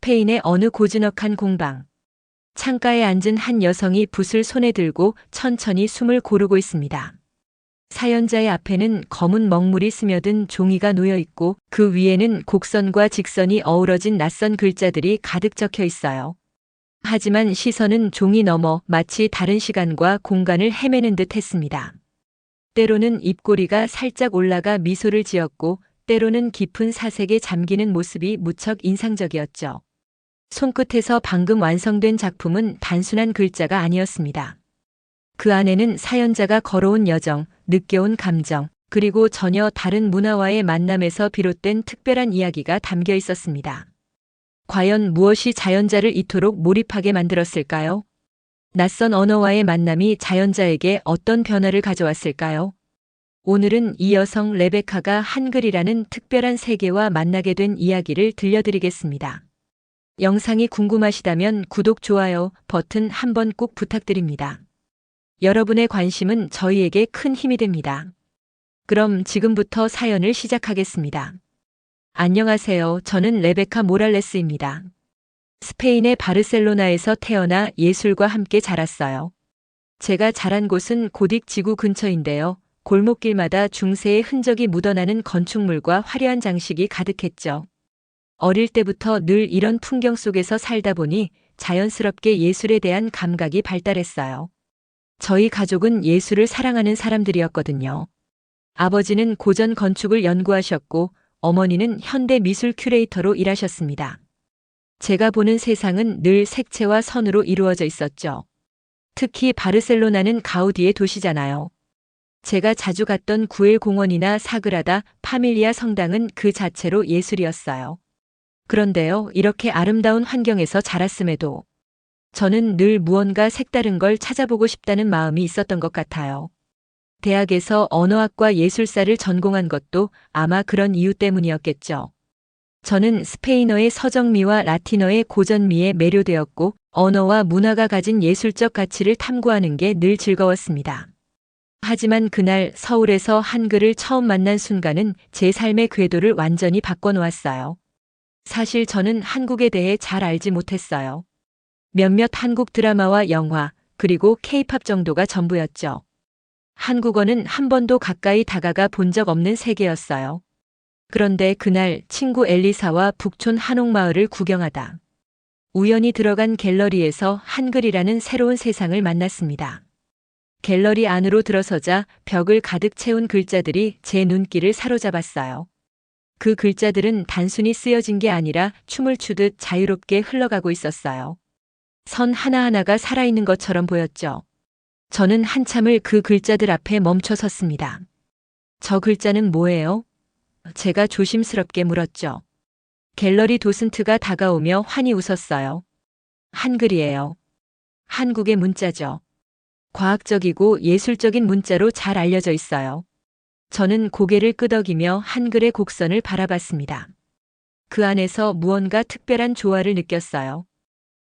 스페인의 어느 고즈넉한 공방. 창가에 앉은 한 여성이 붓을 손에 들고 천천히 숨을 고르고 있습니다. 사연자의 앞에는 검은 먹물이 스며든 종이가 놓여 있고 그 위에는 곡선과 직선이 어우러진 낯선 글자들이 가득 적혀 있어요. 하지만 시선은 종이 너머 마치 다른 시간과 공간을 헤매는 듯 했습니다. 때로는 입꼬리가 살짝 올라가 미소를 지었고 때로는 깊은 사색에 잠기는 모습이 무척 인상적이었죠. 손끝에서 방금 완성된 작품은 단순한 글자가 아니었습니다. 그 안에는 사연자가 걸어온 여정, 느껴온 감정, 그리고 전혀 다른 문화와의 만남에서 비롯된 특별한 이야기가 담겨 있었습니다. 과연 무엇이 자연자를 이토록 몰입하게 만들었을까요? 낯선 언어와의 만남이 자연자에게 어떤 변화를 가져왔을까요? 오늘은 이 여성 레베카가 한글이라는 특별한 세계와 만나게 된 이야기를 들려드리겠습니다. 영상이 궁금하시다면 구독, 좋아요 버튼 한번 꼭 부탁드립니다. 여러분의 관심은 저희에게 큰 힘이 됩니다. 그럼 지금부터 사연을 시작하겠습니다. 안녕하세요. 저는 레베카 모랄레스입니다. 스페인의 바르셀로나에서 태어나 예술과 함께 자랐어요. 제가 자란 곳은 고딕 지구 근처인데요. 골목길마다 중세의 흔적이 묻어나는 건축물과 화려한 장식이 가득했죠. 어릴 때부터 늘 이런 풍경 속에서 살다 보니 자연스럽게 예술에 대한 감각이 발달했어요. 저희 가족은 예술을 사랑하는 사람들이었거든요. 아버지는 고전 건축을 연구하셨고 어머니는 현대 미술 큐레이터로 일하셨습니다. 제가 보는 세상은 늘 색채와 선으로 이루어져 있었죠. 특히 바르셀로나는 가우디의 도시잖아요. 제가 자주 갔던 구엘 공원이나 사그라다 파밀리아 성당은 그 자체로 예술이었어요. 그런데요, 이렇게 아름다운 환경에서 자랐음에도 저는 늘 무언가 색다른 걸 찾아보고 싶다는 마음이 있었던 것 같아요. 대학에서 언어학과 예술사를 전공한 것도 아마 그런 이유 때문이었겠죠. 저는 스페인어의 서정미와 라틴어의 고전미에 매료되었고 언어와 문화가 가진 예술적 가치를 탐구하는 게 늘 즐거웠습니다. 하지만 그날 서울에서 한글을 처음 만난 순간은 제 삶의 궤도를 완전히 바꿔놓았어요. 사실 저는 한국에 대해 잘 알지 못했어요. 몇몇 한국 드라마와 영화, 그리고 케이팝 정도가 전부였죠. 한국어는 한 번도 가까이 다가가 본 적 없는 세계였어요. 그런데 그날 친구 엘리사와 북촌 한옥마을을 구경하다 우연히 들어간 갤러리에서 한글이라는 새로운 세상을 만났습니다. 갤러리 안으로 들어서자 벽을 가득 채운 글자들이 제 눈길을 사로잡았어요. 그 글자들은 단순히 쓰여진 게 아니라 춤을 추듯 자유롭게 흘러가고 있었어요. 선 하나하나가 살아있는 것처럼 보였죠. 저는 한참을 그 글자들 앞에 멈춰 섰습니다. 저 글자는 뭐예요? 제가 조심스럽게 물었죠. 갤러리 도슨트가 다가오며 환히 웃었어요. 한글이에요. 한국의 문자죠. 과학적이고 예술적인 문자로 잘 알려져 있어요. 저는 고개를 끄덕이며 한글의 곡선을 바라봤습니다. 그 안에서 무언가 특별한 조화를 느꼈어요.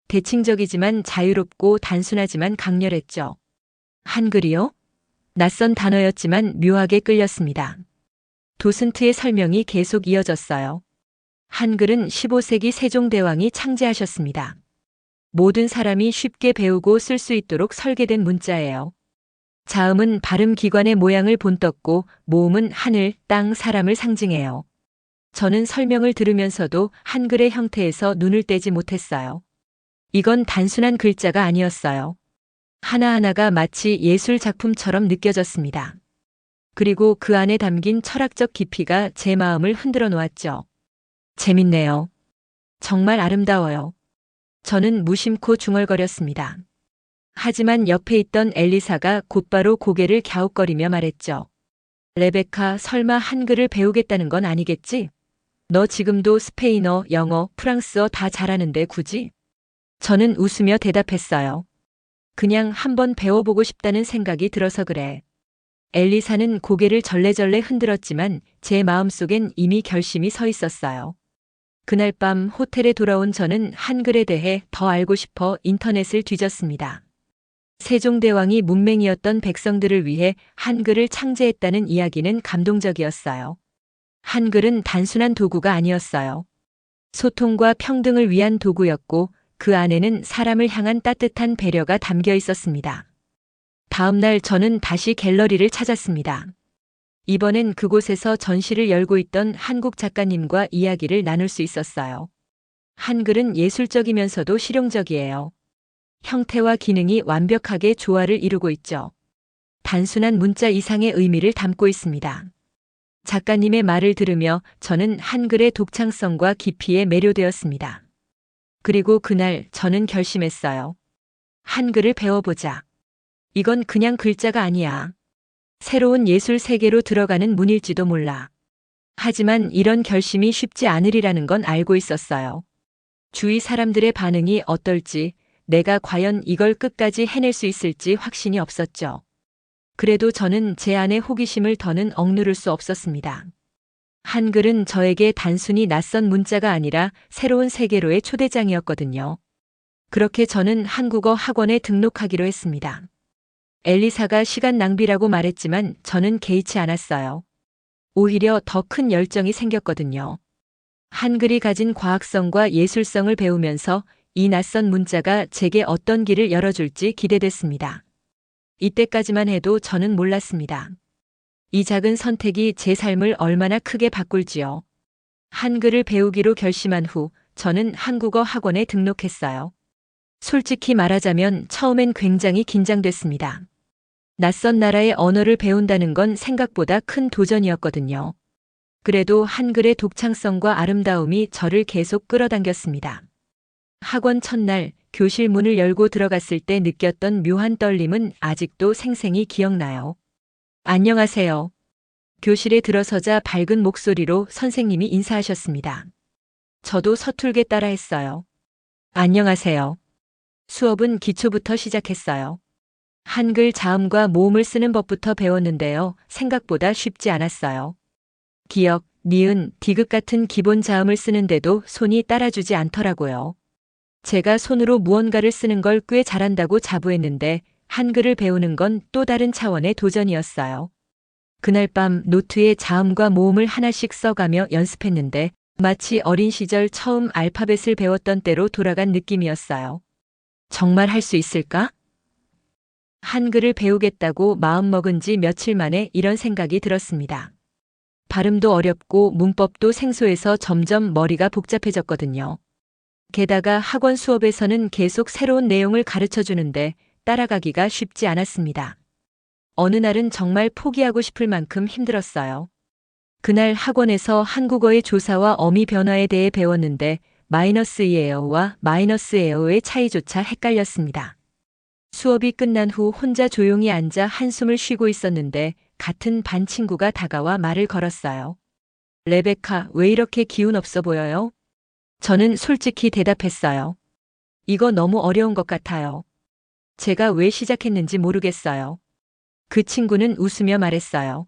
대칭적이지만 자유롭고 단순하지만 강렬했죠. 한글이요? 낯선 단어였지만 묘하게 끌렸습니다. 도슨트의 설명이 계속 이어졌어요. 한글은 15세기 세종대왕이 창제하셨습니다. 모든 사람이 쉽게 배우고 쓸 수 있도록 설계된 문자예요. 자음은 발음 기관의 모양을 본떴고 모음은 하늘, 땅, 사람을 상징해요. 저는 설명을 들으면서도 한글의 형태에서 눈을 떼지 못했어요. 이건 단순한 글자가 아니었어요. 하나하나가 마치 예술 작품처럼 느껴졌습니다. 그리고 그 안에 담긴 철학적 깊이가 제 마음을 흔들어 놓았죠. 재밌네요. 정말 아름다워요. 저는 무심코 중얼거렸습니다. 하지만 옆에 있던 엘리사가 곧바로 고개를 갸웃거리며 말했죠. 레베카, 설마 한글을 배우겠다는 건 아니겠지? 너 지금도 스페인어, 영어, 프랑스어 다 잘하는데 굳이? 저는 웃으며 대답했어요. 그냥 한번 배워보고 싶다는 생각이 들어서 그래. 엘리사는 고개를 절레절레 흔들었지만 제 마음속엔 이미 결심이 서 있었어요. 그날 밤 호텔에 돌아온 저는 한글에 대해 더 알고 싶어 인터넷을 뒤졌습니다. 세종대왕이 문맹이었던 백성들을 위해 한글을 창제했다는 이야기는 감동적이었어요. 한글은 단순한 도구가 아니었어요. 소통과 평등을 위한 도구였고 그 안에는 사람을 향한 따뜻한 배려가 담겨 있었습니다. 다음 날 저는 다시 갤러리를 찾았습니다. 이번엔 그곳에서 전시를 열고 있던 한국 작가님과 이야기를 나눌 수 있었어요. 한글은 예술적이면서도 실용적이에요. 형태와 기능이 완벽하게 조화를 이루고 있죠. 단순한 문자 이상의 의미를 담고 있습니다. 작가님의 말을 들으며 저는 한글의 독창성과 깊이에 매료되었습니다. 그리고 그날 저는 결심했어요. 한글을 배워보자. 이건 그냥 글자가 아니야. 새로운 예술 세계로 들어가는 문일지도 몰라. 하지만 이런 결심이 쉽지 않으리라는 건 알고 있었어요. 주위 사람들의 반응이 어떨지, 내가 과연 이걸 끝까지 해낼 수 있을지 확신이 없었죠. 그래도 저는 제 안의 호기심을 더는 억누를 수 없었습니다. 한글은 저에게 단순히 낯선 문자가 아니라 새로운 세계로의 초대장이었거든요. 그렇게 저는 한국어 학원에 등록하기로 했습니다. 엘리사가 시간 낭비라고 말했지만 저는 개의치 않았어요. 오히려 더 큰 열정이 생겼거든요. 한글이 가진 과학성과 예술성을 배우면서 이 낯선 문자가 제게 어떤 길을 열어줄지 기대됐습니다. 이때까지만 해도 저는 몰랐습니다. 이 작은 선택이 제 삶을 얼마나 크게 바꿀지요. 한글을 배우기로 결심한 후 저는 한국어 학원에 등록했어요. 솔직히 말하자면 처음엔 굉장히 긴장됐습니다. 낯선 나라의 언어를 배운다는 건 생각보다 큰 도전이었거든요. 그래도 한글의 독창성과 아름다움이 저를 계속 끌어당겼습니다. 학원 첫날 교실 문을 열고 들어갔을 때 느꼈던 묘한 떨림은 아직도 생생히 기억나요. 안녕하세요. 교실에 들어서자 밝은 목소리로 선생님이 인사하셨습니다. 저도 서툴게 따라했어요. 안녕하세요. 수업은 기초부터 시작했어요. 한글 자음과 모음을 쓰는 법부터 배웠는데요. 생각보다 쉽지 않았어요. 기역, 니은, 디귿 같은 기본 자음을 쓰는데도 손이 따라주지 않더라고요. 제가 손으로 무언가를 쓰는 걸 꽤 잘한다고 자부했는데 한글을 배우는 건 또 다른 차원의 도전이었어요. 그날 밤 노트에 자음과 모음을 하나씩 써가며 연습했는데 마치 어린 시절 처음 알파벳을 배웠던 때로 돌아간 느낌이었어요. 정말 할 수 있을까? 한글을 배우겠다고 마음먹은 지 며칠 만에 이런 생각이 들었습니다. 발음도 어렵고 문법도 생소해서 점점 머리가 복잡해졌거든요. 게다가 학원 수업에서는 계속 새로운 내용을 가르쳐 주는데 따라가기가 쉽지 않았습니다. 어느 날은 정말 포기하고 싶을 만큼 힘들었어요. 그날 학원에서 한국어의 조사와 어미 변화에 대해 배웠는데 마이너스 에어와 마이너스 에어의 차이조차 헷갈렸습니다. 수업이 끝난 후 혼자 조용히 앉아 한숨을 쉬고 있었는데 같은 반 친구가 다가와 말을 걸었어요. 레베카, 왜 이렇게 기운 없어 보여요? 저는 솔직히 대답했어요. 이거 너무 어려운 것 같아요. 제가 왜 시작했는지 모르겠어요. 그 친구는 웃으며 말했어요.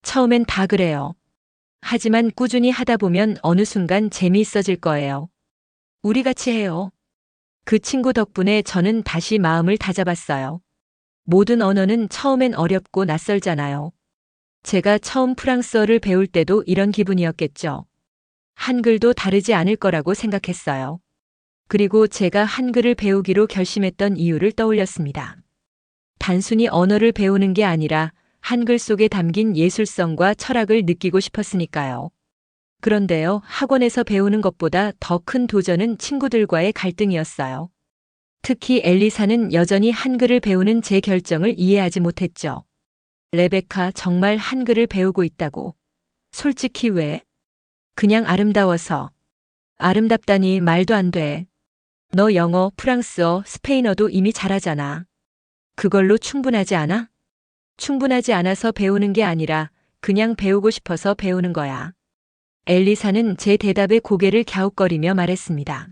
처음엔 다 그래요. 하지만 꾸준히 하다 보면 어느 순간 재미있어질 거예요. 우리 같이 해요. 그 친구 덕분에 저는 다시 마음을 다잡았어요. 모든 언어는 처음엔 어렵고 낯설잖아요. 제가 처음 프랑스어를 배울 때도 이런 기분이었겠죠. 한글도 다르지 않을 거라고 생각했어요. 그리고 제가 한글을 배우기로 결심했던 이유를 떠올렸습니다. 단순히 언어를 배우는 게 아니라 한글 속에 담긴 예술성과 철학을 느끼고 싶었으니까요. 그런데요, 학원에서 배우는 것보다 더 큰 도전은 친구들과의 갈등이었어요. 특히 엘리사는 여전히 한글을 배우는 제 결정을 이해하지 못했죠. 레베카, 정말 한글을 배우고 있다고. 솔직히 왜? 그냥 아름다워서. 아름답다니 말도 안 돼. 너 영어, 프랑스어, 스페인어도 이미 잘하잖아. 그걸로 충분하지 않아? 충분하지 않아서 배우는 게 아니라 그냥 배우고 싶어서 배우는 거야. 엘리사는 제 대답에 고개를 갸웃거리며 말했습니다.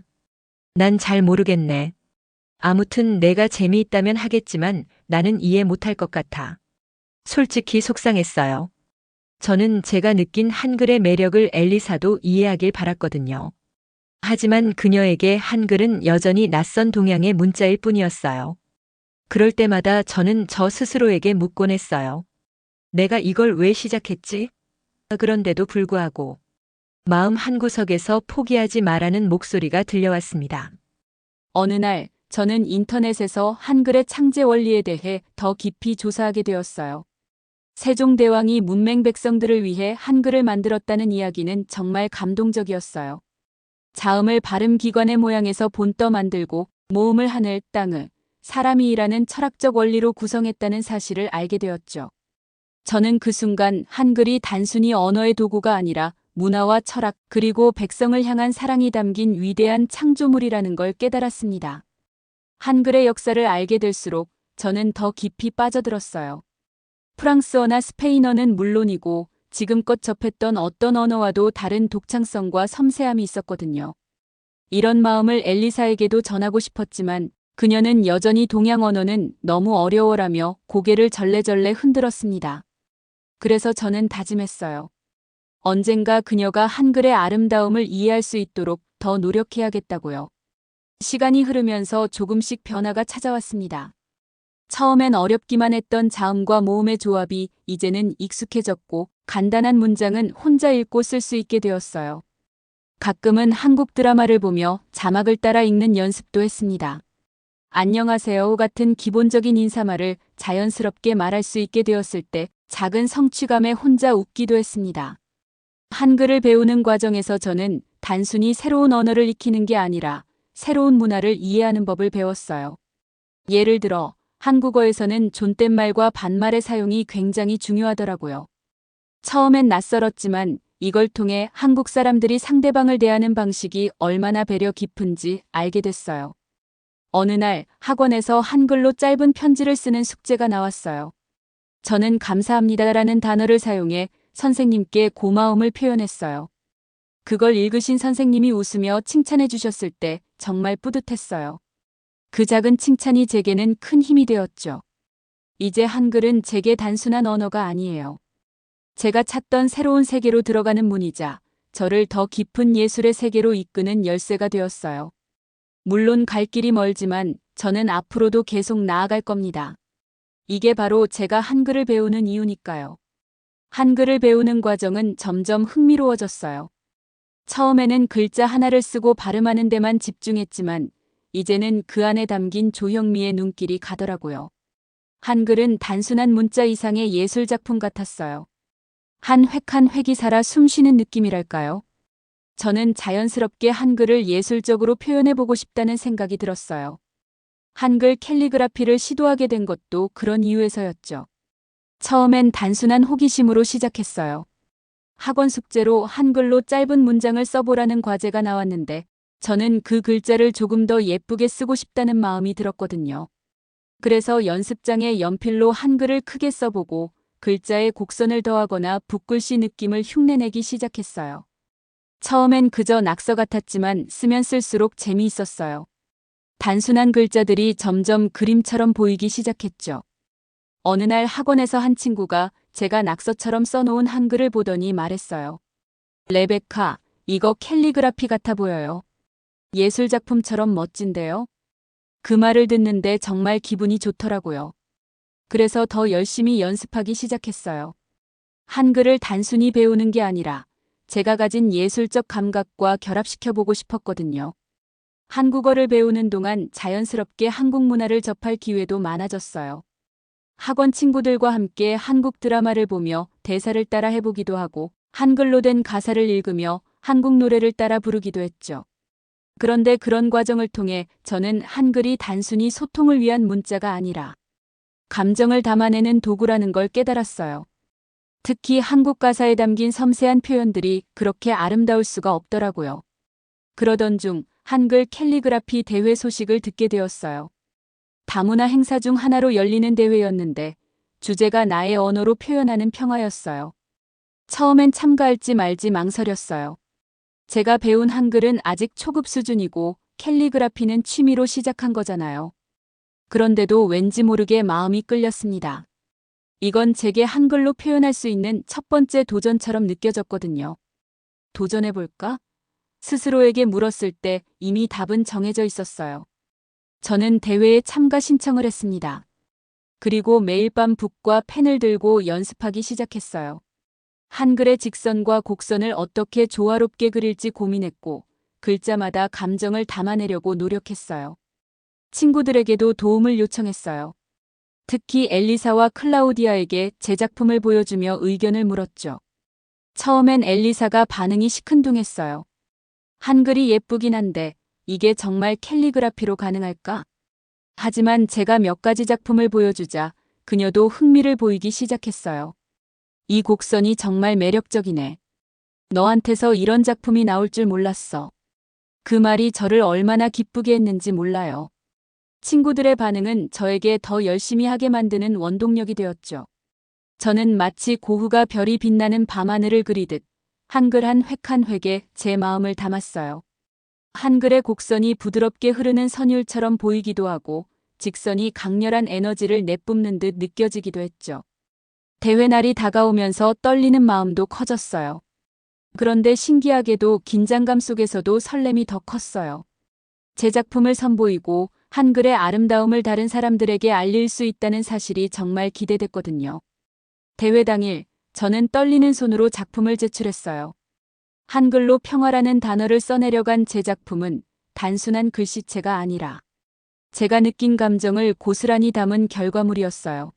난 잘 모르겠네. 아무튼 내가 재미있다면 하겠지만 나는 이해 못할 것 같아. 솔직히 속상했어요. 저는 제가 느낀 한글의 매력을 엘리사도 이해하길 바랐거든요. 하지만 그녀에게 한글은 여전히 낯선 동양의 문자일 뿐이었어요. 그럴 때마다 저는 저 스스로에게 묻곤 했어요. 내가 이걸 왜 시작했지? 그런데도 불구하고 마음 한구석에서 포기하지 말라는 목소리가 들려왔습니다. 어느 날 저는 인터넷에서 한글의 창제 원리에 대해 더 깊이 조사하게 되었어요. 세종대왕이 문맹 백성들을 위해 한글을 만들었다는 이야기는 정말 감동적이었어요. 자음을 발음 기관의 모양에서 본떠 만들고 모음을 하늘, 땅을 사람이 일하는 철학적 원리로 구성했다는 사실을 알게 되었죠. 저는 그 순간 한글이 단순히 언어의 도구가 아니라 문화와 철학 그리고 백성을 향한 사랑이 담긴 위대한 창조물이라는 걸 깨달았습니다. 한글의 역사를 알게 될수록 저는 더 깊이 빠져들었어요. 프랑스어나 스페인어는 물론이고 지금껏 접했던 어떤 언어와도 다른 독창성과 섬세함이 있었거든요. 이런 마음을 엘리사에게도 전하고 싶었지만 그녀는 여전히 동양 언어는 너무 어려워라며 고개를 절레절레 흔들었습니다. 그래서 저는 다짐했어요. 언젠가 그녀가 한글의 아름다움을 이해할 수 있도록 더 노력해야겠다고요. 시간이 흐르면서 조금씩 변화가 찾아왔습니다. 처음엔 어렵기만 했던 자음과 모음의 조합이 이제는 익숙해졌고 간단한 문장은 혼자 읽고 쓸 수 있게 되었어요. 가끔은 한국 드라마를 보며 자막을 따라 읽는 연습도 했습니다. 안녕하세요 같은 기본적인 인사말을 자연스럽게 말할 수 있게 되었을 때 작은 성취감에 혼자 웃기도 했습니다. 한글을 배우는 과정에서 저는 단순히 새로운 언어를 익히는 게 아니라 새로운 문화를 이해하는 법을 배웠어요. 예를 들어 한국어에서는 존댓말과 반말의 사용이 굉장히 중요하더라고요. 처음엔 낯설었지만 이걸 통해 한국 사람들이 상대방을 대하는 방식이 얼마나 배려 깊은지 알게 됐어요. 어느 날 학원에서 한글로 짧은 편지를 쓰는 숙제가 나왔어요. 저는 감사합니다라는 단어를 사용해 선생님께 고마움을 표현했어요. 그걸 읽으신 선생님이 웃으며 칭찬해 주셨을 때 정말 뿌듯했어요. 그 작은 칭찬이 제게는 큰 힘이 되었죠. 이제 한글은 제게 단순한 언어가 아니에요. 제가 찾던 새로운 세계로 들어가는 문이자 저를 더 깊은 예술의 세계로 이끄는 열쇠가 되었어요. 물론 갈 길이 멀지만 저는 앞으로도 계속 나아갈 겁니다. 이게 바로 제가 한글을 배우는 이유니까요. 한글을 배우는 과정은 점점 흥미로워졌어요. 처음에는 글자 하나를 쓰고 발음하는 데만 집중했지만 이제는 그 안에 담긴 조형미의 눈길이 가더라고요. 한글은 단순한 문자 이상의 예술작품 같았어요. 한 획 한 획이 살아 숨쉬는 느낌이랄까요? 저는 자연스럽게 한글을 예술적으로 표현해보고 싶다는 생각이 들었어요. 한글 캘리그라피를 시도하게 된 것도 그런 이유에서였죠. 처음엔 단순한 호기심으로 시작했어요. 학원 숙제로 한글로 짧은 문장을 써보라는 과제가 나왔는데 저는 그 글자를 조금 더 예쁘게 쓰고 싶다는 마음이 들었거든요. 그래서 연습장에 연필로 한글을 크게 써보고 글자에 곡선을 더하거나 붓글씨 느낌을 흉내내기 시작했어요. 처음엔 그저 낙서 같았지만 쓰면 쓸수록 재미있었어요. 단순한 글자들이 점점 그림처럼 보이기 시작했죠. 어느 날 학원에서 한 친구가 제가 낙서처럼 써놓은 한글을 보더니 말했어요. 레베카, 이거 캘리그라피 같아 보여요. 예술작품처럼 멋진데요? 그 말을 듣는데 정말 기분이 좋더라고요. 그래서 더 열심히 연습하기 시작했어요. 한글을 단순히 배우는 게 아니라 제가 가진 예술적 감각과 결합시켜보고 싶었거든요. 한국어를 배우는 동안 자연스럽게 한국 문화를 접할 기회도 많아졌어요. 학원 친구들과 함께 한국 드라마를 보며 대사를 따라 해보기도 하고 한글로 된 가사를 읽으며 한국 노래를 따라 부르기도 했죠. 그런데 그런 과정을 통해 저는 한글이 단순히 소통을 위한 문자가 아니라 감정을 담아내는 도구라는 걸 깨달았어요. 특히 한국 가사에 담긴 섬세한 표현들이 그렇게 아름다울 수가 없더라고요. 그러던 중 한글 캘리그라피 대회 소식을 듣게 되었어요. 다문화 행사 중 하나로 열리는 대회였는데 주제가 나의 언어로 표현하는 평화였어요. 처음엔 참가할지 말지 망설였어요. 제가 배운 한글은 아직 초급 수준이고 캘리그라피는 취미로 시작한 거잖아요. 그런데도 왠지 모르게 마음이 끌렸습니다. 이건 제게 한글로 표현할 수 있는 첫 번째 도전처럼 느껴졌거든요. 도전해볼까? 스스로에게 물었을 때 이미 답은 정해져 있었어요. 저는 대회에 참가 신청을 했습니다. 그리고 매일 밤 붓과 펜을 들고 연습하기 시작했어요. 한글의 직선과 곡선을 어떻게 조화롭게 그릴지 고민했고, 글자마다 감정을 담아내려고 노력했어요. 친구들에게도 도움을 요청했어요. 특히 엘리사와 클라우디아에게 제 작품을 보여주며 의견을 물었죠. 처음엔 엘리사가 반응이 시큰둥했어요. 한글이 예쁘긴 한데 이게 정말 캘리그라피로 가능할까? 하지만 제가 몇 가지 작품을 보여주자 그녀도 흥미를 보이기 시작했어요. 이 곡선이 정말 매력적이네. 너한테서 이런 작품이 나올 줄 몰랐어. 그 말이 저를 얼마나 기쁘게 했는지 몰라요. 친구들의 반응은 저에게 더 열심히 하게 만드는 원동력이 되었죠. 저는 마치 고흐가 별이 빛나는 밤하늘을 그리듯 한글 한 획 한 획에 제 마음을 담았어요. 한글의 곡선이 부드럽게 흐르는 선율처럼 보이기도 하고 직선이 강렬한 에너지를 내뿜는 듯 느껴지기도 했죠. 대회 날이 다가오면서 떨리는 마음도 커졌어요. 그런데 신기하게도 긴장감 속에서도 설렘이 더 컸어요. 제 작품을 선보이고 한글의 아름다움을 다른 사람들에게 알릴 수 있다는 사실이 정말 기대됐거든요. 대회 당일, 저는 떨리는 손으로 작품을 제출했어요. 한글로 평화라는 단어를 써내려간 제 작품은 단순한 글씨체가 아니라 제가 느낀 감정을 고스란히 담은 결과물이었어요.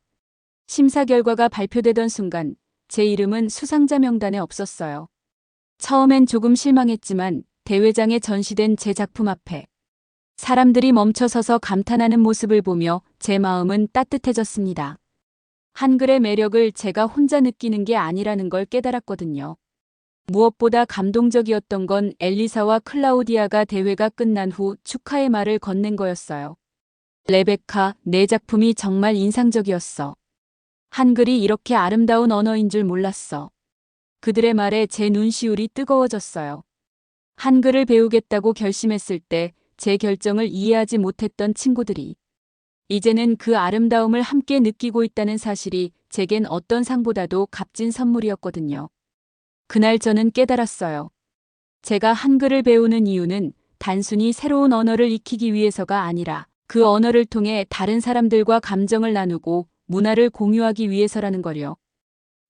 심사 결과가 발표되던 순간 제 이름은 수상자 명단에 없었어요. 처음엔 조금 실망했지만 대회장에 전시된 제 작품 앞에 사람들이 멈춰서서 감탄하는 모습을 보며 제 마음은 따뜻해졌습니다. 한글의 매력을 제가 혼자 느끼는 게 아니라는 걸 깨달았거든요. 무엇보다 감동적이었던 건 엘리사와 클라우디아가 대회가 끝난 후 축하의 말을 건넨 거였어요. 레베카, 내 작품이 정말 인상적이었어. 한글이 이렇게 아름다운 언어인 줄 몰랐어. 그들의 말에 제 눈시울이 뜨거워졌어요. 한글을 배우겠다고 결심했을 때 제 결정을 이해하지 못했던 친구들이 이제는 그 아름다움을 함께 느끼고 있다는 사실이 제겐 어떤 상보다도 값진 선물이었거든요. 그날 저는 깨달았어요. 제가 한글을 배우는 이유는 단순히 새로운 언어를 익히기 위해서가 아니라 그 언어를 통해 다른 사람들과 감정을 나누고 문화를 공유하기 위해서라는 거요.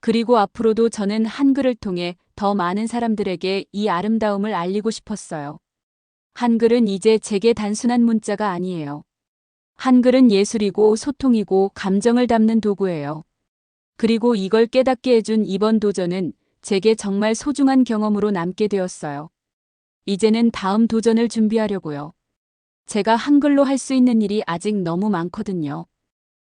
그리고 앞으로도 저는 한글을 통해 더 많은 사람들에게 이 아름다움을 알리고 싶었어요. 한글은 이제 제게 단순한 문자가 아니에요. 한글은 예술이고 소통이고 감정을 담는 도구예요. 그리고 이걸 깨닫게 해준 이번 도전은 제게 정말 소중한 경험으로 남게 되었어요. 이제는 다음 도전을 준비하려고요. 제가 한글로 할 수 있는 일이 아직 너무 많거든요.